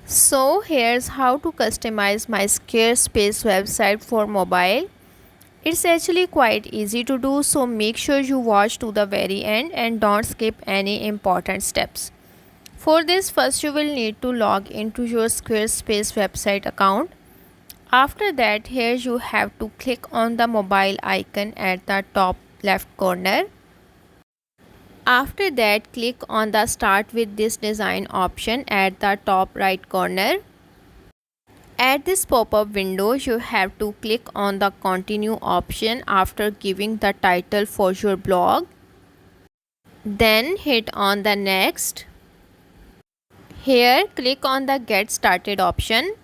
So here's how to customize my Squarespace website for mobile. It's actually quite easy to do, so make sure you watch to the very end and don't skip any important steps. For this, first you will need to log into your Squarespace website account. After that, here you have to click on the mobile icon at the top left corner. After that, click on the Start with this design option at the top right corner. At this pop-up window, you have to click on the Continue option after giving the title for your blog. Then hit on the Next. Here, click on the Get Started option.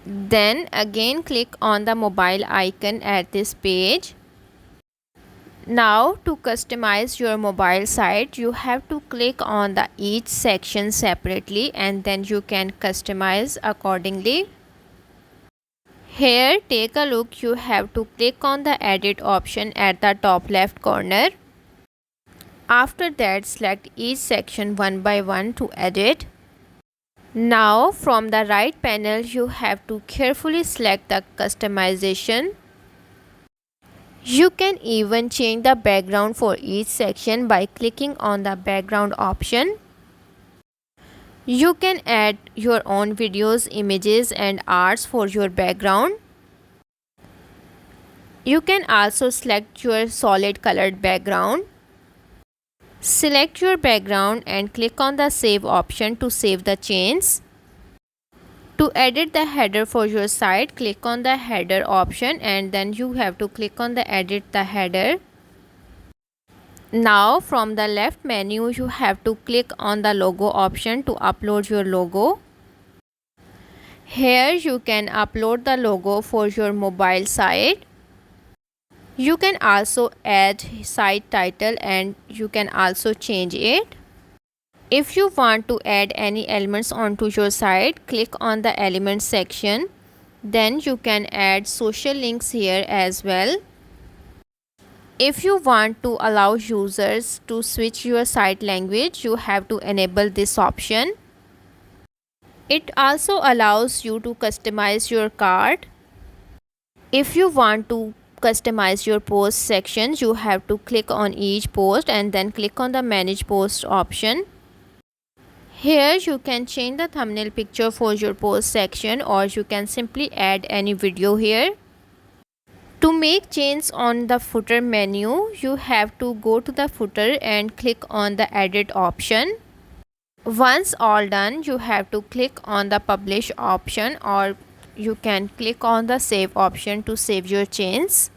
Then again click on the mobile icon at this page. Now to customize your mobile site, you have to click on the each section separately and then you can customize accordingly. Here, take a look, you have to click on the edit option at the top left corner. After that, select each section one by one to edit. Now from the right panel, you have to carefully select the customization. You can even change the background for each section by clicking on the background option. You can add your own videos, images and arts for your background. You can also select your solid colored background. Select your background and click on the Save option to save the changes. To edit the header for your site, click on the header option and then you have to click on the Edit the header. Now from the left menu, you have to click on the logo option to upload your logo. Here you can upload the logo for your mobile site. You can also add site title and you can also change it. If you want to add any elements onto your site, click on the Elements section. Then you can add social links here as well. If you want to allow users to switch your site language, you have to enable this option. It also allows you to customize your cart. If you want to customize your post section, you have to click on each post and then click on the Manage Post option. Here you can change the thumbnail picture for your post section or you can simply add any video here. To make changes on the footer menu, you have to go to the footer and click on the Edit option. Once all done, you have to click on the Publish option or you can click on the Save option to save your changes.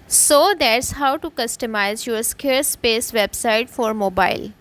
So that's how to customize your Squarespace website for mobile.